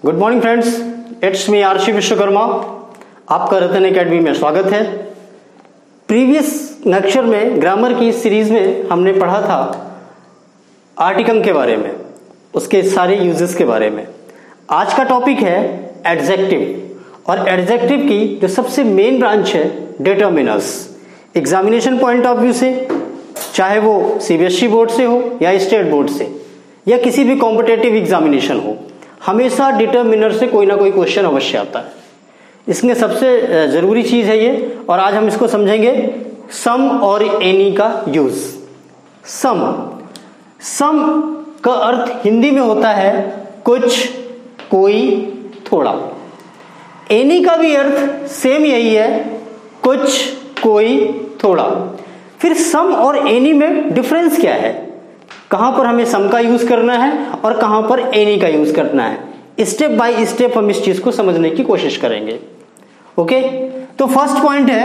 Good morning friends, it's me Aarshi Vishwakarma. आपका Ratan Academy में स्वागत है। प्रीवियस लेक्चर में ग्रामर की सीरीज में हमने पढ़ा था आर्टिकल के बारे में, उसके सारे यूजेस के बारे में। आज का टॉपिक है एडजेक्टिव, और एडजेक्टिव की जो सबसे मेन ब्रांच है determiners. Examination point of view से, चाहे वो सीबीएसई बोर्ड से हो या स्टेट बोर्ड से या किसी भी कॉम्पिटेटिव एग्जामिनेशन हो, हमेशा डिटर्मिनर से कोई ना कोई क्वेश्चन अवश्य आता है। इसमें सबसे जरूरी चीज है ये, और आज हम इसको समझेंगे सम और एनी का यूज। सम का अर्थ हिंदी में होता है कुछ, कोई, थोड़ा। एनी का भी अर्थ सेम यही है, कुछ, कोई, थोड़ा। फिर सम और एनी में डिफरेंस क्या है, कहां पर हमें सम का यूज करना है और कहां पर एनी का यूज करना है, स्टेप बाय स्टेप हम इस चीज को समझने की कोशिश करेंगे। ओके, तो फर्स्ट पॉइंट है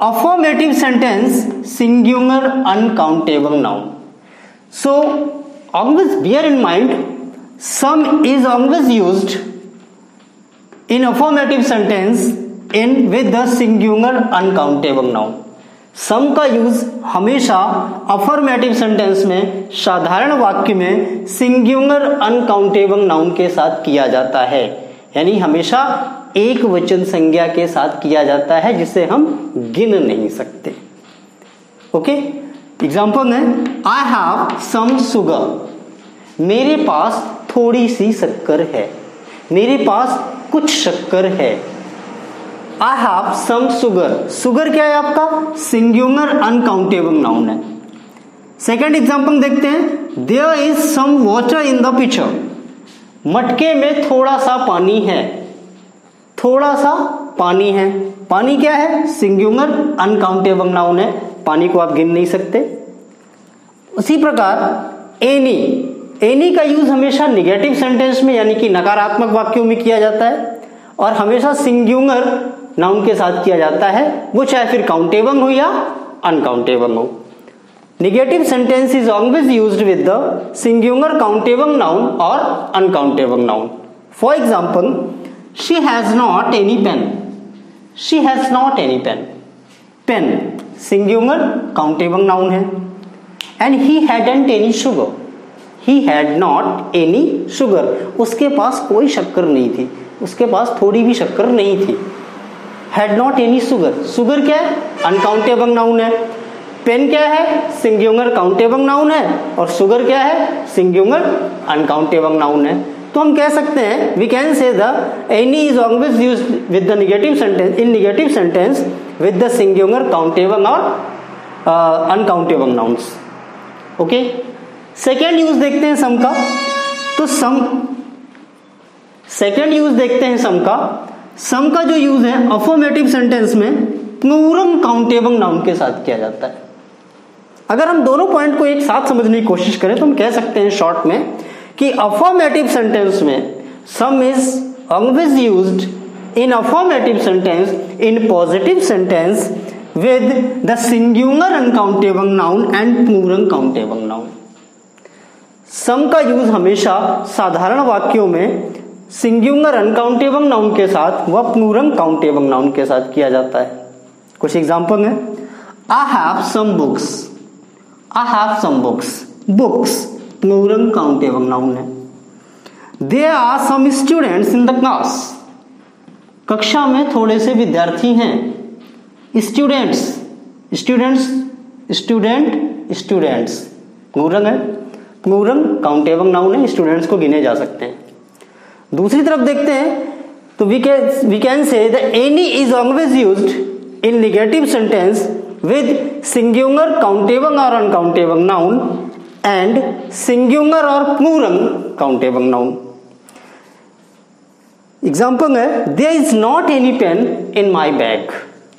affirmative sentence singular uncountable noun. So always bear in mind, some is always used in affirmative sentence in with the singular uncountable noun. Some का यूज हमेशा अफर्मेटिव सेंटेंस में, साधारण वाक्य में सिंगुलर अनकाउंटेबल नाउन के साथ किया जाता है, यानी हमेशा एक वचन संज्ञा के साथ किया जाता है जिसे हम गिन नहीं सकते। ओके, एग्जांपल है आई हैव सम शुगर। मेरे पास थोड़ी सी शक्कर है, मेरे पास कुछ शक्कर है। I have some sugar। Sugar क्या है आपका, सिंगुलर अनकाउंटेबल नाउन है। सेकेंड एग्जांपल देखते हैं, There is some water in the pitcher। मटके में थोड़ा सा पानी है, थोड़ा सा पानी है। पानी क्या है, सिंगुलर अनकाउंटेबल नाउन है, पानी को आप गिन नहीं सकते। उसी प्रकार एनी का यूज हमेशा निगेटिव सेंटेंस में, यानी कि नकारात्मक वाक्यों में किया जाता है, और हमेशा सिंगुलर नाउन के साथ किया जाता है, वो चाहे फिर काउंटेबल हो या अनकाउंटेबल हो। Negative sentence is always used with the singular countable noun और uncountable noun. For example, she has not any pen. She has not any pen. Pen singular countable noun है। And he hadn't any sugar. He had not any sugar. उसके पास कोई शक्कर नहीं थी, उसके पास थोड़ी भी शक्कर नहीं थी। Had not any sugar. Sugar क्या है, अनकाउंटेबल नाउन है। पेन क्या है, सिंगुलर काउंटेबल नाउन है। और शुगर क्या है, सिंगुलर अनकाउंटेबल नाउन है। तो हम कह सकते हैं, we can say the any is always used with the negative sentence, in negative sentence with the singular countable और uncountable nouns. Okay, second use देखते हैं सम का। तो सेकेंड यूज देखते हैं सम का। सम का जो यूज है अफर्मेटिव सेंटेंस में प्लूरल काउंटेबल नाउन के साथ किया जाता है। अगर हम दोनों पॉइंट को एक साथ समझने की कोशिश करें तो हम कह सकते हैं शॉर्ट में कि अफर्मेटिव सेंटेंस में some is always used in affirmative sentence in positive sentence with the singular uncountable noun and plural countable noun. Some का यूज हमेशा साधारण वाक्यों में सिंगुलर अनकाउंटेबल नाउन के साथ व प्लूरल काउंटेबल नाउन के साथ किया जाता है। कुछ एग्जांपल है, I have some books. I have some books. Books plural countable noun है। There are some students in the class. कक्षा में थोड़े से विद्यार्थी हैं। Students, students, student, students plural है, प्लूरल काउंटेबल नाउन है, स्टूडेंट्स को गिने जा सकते हैं। दूसरी तरफ देखते हैं तो we can say the any is always used in negative sentence with singular countable और अनकाउंटेबल नाउन एंड सिंगुलर और प्लूरल काउंटेबल नाउन। एग्जांपल है, there is not any pen in my bag.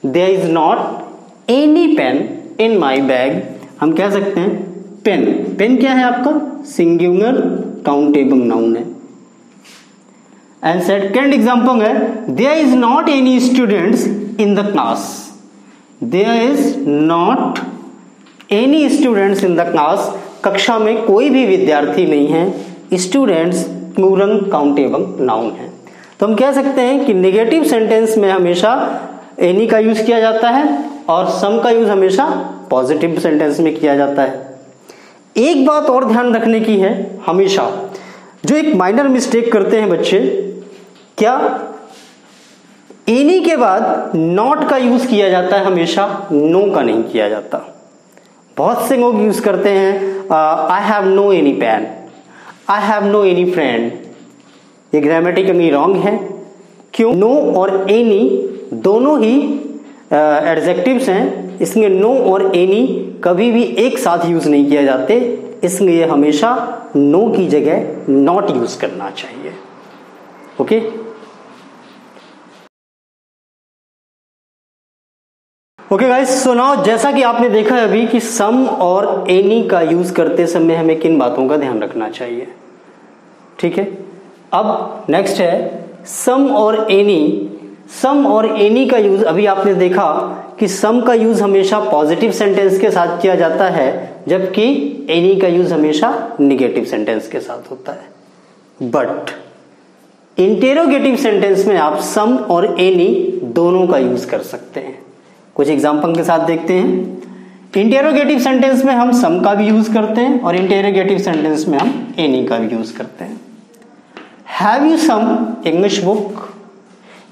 There is not any pen in my bag. हम कह सकते हैं pen. Pen क्या है आपका, सिंगुलर काउंटेबल नाउन है। एंड सेकंड एग्जांपल है, there is not any students in the class. There is not any students in the class. कक्षा में कोई भी विद्यार्थी नहीं है। स्टूडेंट्स प्लूरल काउंटेबल नाउन है। तो हम कह सकते हैं कि नेगेटिव सेंटेंस में हमेशा एनी का यूज किया जाता है और सम का यूज हमेशा पॉजिटिव सेंटेंस में किया जाता है। एक बात और ध्यान रखने की है, हमेशा जो एक माइनर मिस्टेक करते हैं बच्चे, क्या एनी के बाद नॉट का यूज किया जाता है, हमेशा नो का नहीं किया जाता। बहुत से लोग यूज करते हैं I have no any pen, I have no any friend. ये ग्रामेटिकली रॉन्ग है। क्यों? नो और एनी दोनों ही एडजेक्टिव्स हैं, इसलिए नो और एनी कभी भी एक साथ यूज नहीं किए जाते, इसलिए हमेशा नो की जगह नॉट यूज करना चाहिए। Okay, okay guys, so now जैसा कि आपने देखा है अभी कि सम और एनी का यूज करते समय हमें किन बातों का ध्यान रखना चाहिए। ठीक है, अब नेक्स्ट है सम और एनी। सम और एनी का यूज अभी आपने देखा कि सम का यूज हमेशा पॉजिटिव सेंटेंस के साथ किया जाता है, जबकि एनी का यूज हमेशा निगेटिव सेंटेंस के साथ होता है। बट इंटेरोगेटिव सेंटेंस में आप सम और एनी दोनों का यूज कर सकते हैं। कुछ एग्जांपल के साथ देखते हैं। इंटेरोगेटिव सेंटेंस में हम सम का भी यूज करते हैं और इंटेरोगेटिव सेंटेंस में हम एनी का भी यूज करते हैं। Have you some English book?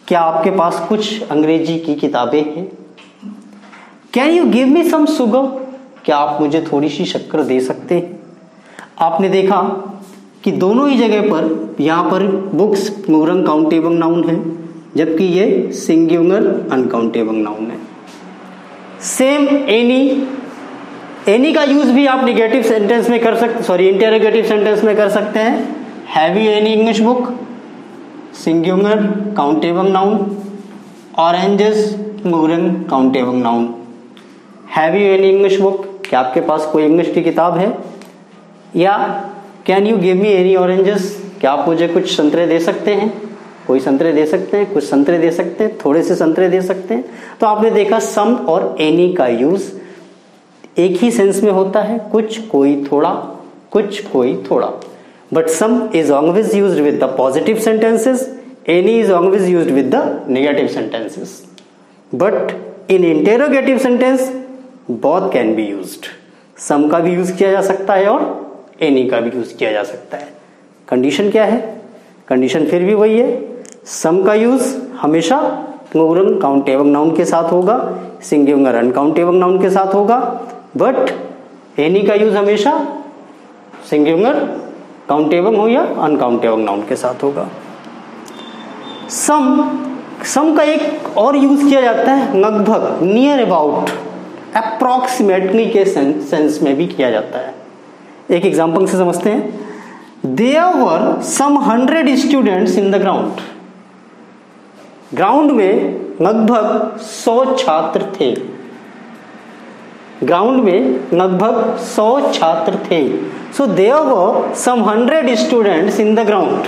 क्या आपके पास कुछ अंग्रेजी की किताबें हैं? Can you give me some sugar? क्या आप मुझे थोड़ी सी शक्कर दे सकते हैं? आपने देखा कि दोनों ही जगह पर यहां पर बुक्स प्लूरल काउंटेबल नाउन है, जबकि ये सिंगुलर अनकाउंटेबल नाउन है। सेम एनी का यूज भी आप निगेटिव सेंटेंस में कर सकते, इंटेरोगेटिव सेंटेंस में कर सकते हैं। Have you any English book? Singular countable noun. Oranges plural countable noun. Have you any English book? क्या आपके पास कोई इंग्लिश की किताब है? या can you give me any oranges? क्या आप मुझे कुछ संतरे दे सकते हैं? कोई संतरे दे सकते हैं, कुछ संतरे दे सकते हैं, थोड़े से संतरे दे सकते हैं। तो आपने देखा सम और एनी का यूज एक ही सेंस में होता है, कुछ कोई थोड़ा, कुछ कोई थोड़ा। But some is always used with the positive sentences, any is always used with the negative sentences. But in interrogative sentence both can be used. Some का भी यूज किया जा सकता है और एनी का भी यूज किया जा सकता है। कंडीशन क्या है? कंडीशन फिर भी वही है, सम का यूज हमेशा प्लूरल काउंटेबल नाउन के साथ होगा, सिंगुलर अनकाउंटेबल नाउन के साथ होगा। बट एनी का यूज हमेशा सिंगुलर काउंटेबल हो या अनकाउंटेबल नाउन के साथ होगा। सम का एक और यूज किया जाता है लगभग, नियर अबाउट, अप्रोक्सीमेटली के सेंस में भी किया जाता है। एक एग्जांपल से समझते हैं। There were some 100 students in the ground. Ground में लगभग 100 छात्र थे। ग्राउंड में लगभग 100 छात्र थे। So there were some 100 students in the ground.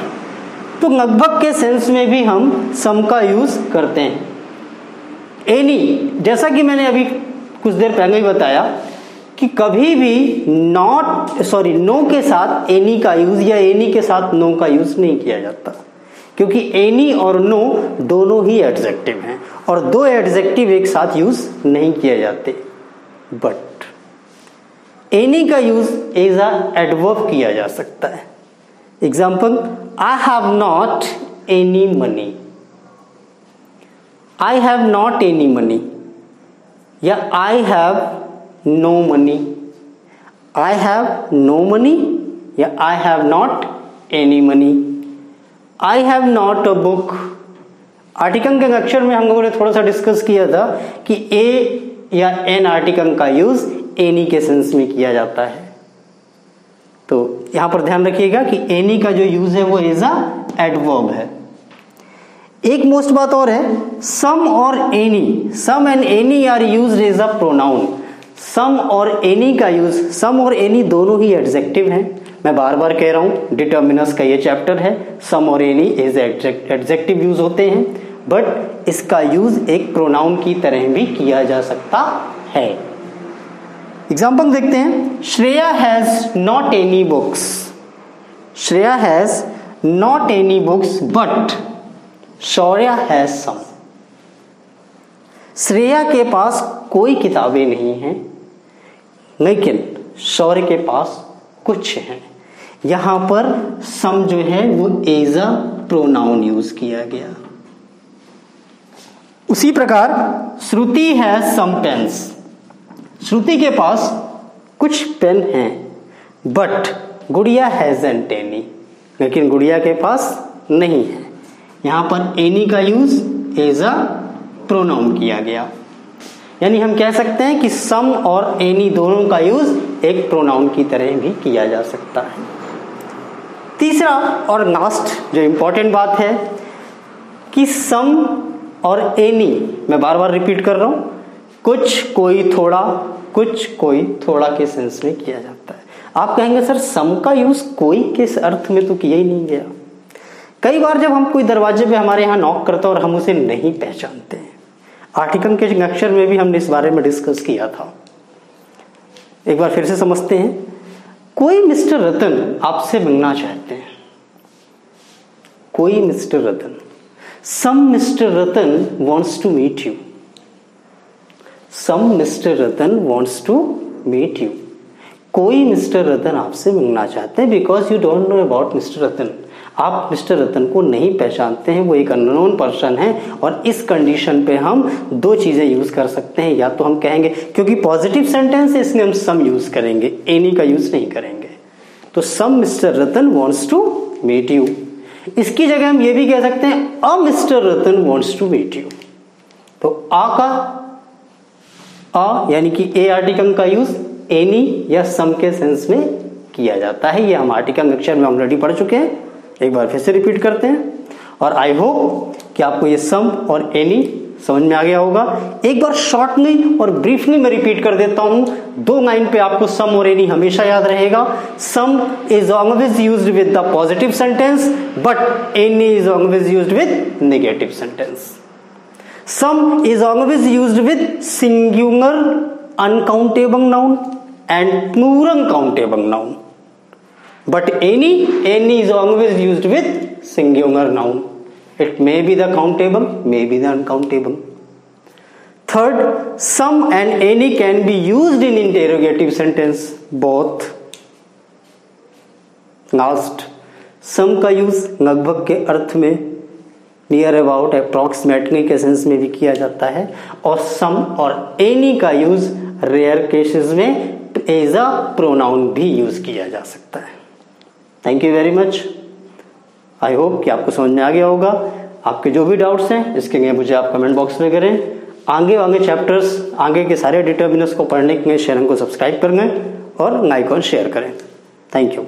तो लगभग के सेंस में भी हम सम का यूज करते हैं। एनी, जैसा कि मैंने अभी कुछ देर पहले ही बताया कि कभी भी नो के साथ एनी का यूज या एनी के साथ नो का यूज नहीं किया जाता, क्योंकि एनी और नो दोनों ही एडजेक्टिव हैं और दो एडजेक्टिव एक साथ यूज नहीं किए जाते। बट एनी का यूज एज अ एडवर्ब किया जा सकता है। Example, I have not any money. I have not any money या I have no money. I have no money या I have not any money. I have not a book. Article के अक्षर में हम लोगों ने थोड़ा सा डिस्कस किया था कि ए या एन आर्टिकल का यूज एनी के सेंस में किया जाता है। तो यहां पर ध्यान रखिएगा कि एनी का जो यूज है वो एज अ एडवर्ब है। एक मोस्ट बात और है, सम और any, some and any are used as a pronoun. Some और एनी का यूज, सम और एनी दोनों ही एडजेक्टिव हैं। मैं बार बार कह रहा हूं, डिटर्मिनस का ये चैप्टर है, सम और एनी एज एडजेक्टिव यूज होते हैं, बट इसका यूज एक प्रोनाउन की तरह भी किया जा सकता है। एग्जाम्पल देखते हैं। Shreya has not any books. Shreya has not any books but Shaurya has some. Shreya के पास कोई किताबें नहीं हैं, लेकिन शौर्य के पास कुछ हैं। यहां पर सम जो है वो एज अ प्रोनाउन यूज किया गया। उसी प्रकार श्रुति हैज सम पेन्स। श्रुति के पास कुछ पेन हैं, बट गुड़िया हैजंट एनी, लेकिन गुड़िया के पास नहीं है। यहां पर एनी का यूज एज अ प्रोनाउन किया गया। यानी हम कह सकते हैं कि सम और एनी दोनों का यूज एक प्रोनाउन की तरह भी किया जा सकता है। तीसरा और लास्ट जो इंपॉर्टेंट बात है कि सम और एनी, मैं बार बार रिपीट कर रहा हूं, कुछ कोई थोड़ा, कुछ कोई थोड़ा के सेंस में किया जाता है। आप कहेंगे सर सम का यूज कोई के अर्थ में तो किया ही नहीं गया। कई बार जब हम कोई दरवाजे पे हमारे यहाँ नॉक करते हैं और हम उसे नहीं पहचानते हैं, आर्टिकल के लेक्चर में भी हमने इस बारे में डिस्कस किया था, एक बार फिर से समझते हैं। कोई मिस्टर रतन आपसे मिलना चाहते हैं, कोई mister Ratan, some mister Ratan wants to meet you, some mister Ratan wants to meet you. कोई मिस्टर रतन आपसे मिलना चाहते हैं, because you don't know about mister Ratan. आप मिस्टर रतन को नहीं पहचानते हैं, वो एक अननोन पर्सन है। और इस कंडीशन पे हम दो चीजें यूज कर सकते हैं। या तो हम कहेंगे, क्योंकि पॉजिटिव सेंटेंस है इसलिए हम सम यूज करेंगे, एनी का यूज नहीं करेंगे। तो some mister Ratan wants to meet you. इसकी जगह हम ये भी कह सकते हैं a mister Ratan wants to meet you. तो आ का अ यानी कि ए आर्टिकल का यूज एनी या सम के सेंस में किया जाता है। ये हम आर्टिकल लेक्चर में ऑलरेडी पढ़ चुके हैं, एक बार फिर से रिपीट करते हैं। और आई होप कि आपको ये सम और एनी समझ में आ गया होगा। एक बार शॉर्टली और ब्रीफली मैं रिपीट कर देता हूं, 2 लाइन पे आपको सम और एनी हमेशा याद रहेगा। सम is always used with the positive sentence, but any is always used with negative sentence. Some is always used with singular uncountable noun and plural countable noun, but any is always used with singular noun. It may be the countable, may be the uncountable. Third, some and any can be used in interrogative sentence, both. Last, some का use लगभग के अर्थ में, near about, approximately के sense में भी किया जाता है। और सम और एनी का यूज रेयर केसेस में एज अ प्रोनाउन भी यूज किया जा सकता है। Thank you very much. I hope कि आपको समझ में आ गया होगा। आपके जो भी डाउट्स हैं इसके लिए मुझे आप कमेंट बॉक्स में करें। आगे चैप्टर्स, आगे के सारे डिटर्मिनर्स को पढ़ने के लिए चैनल को सब्सक्राइब करें और लाइक और शेयर करें। Thank you.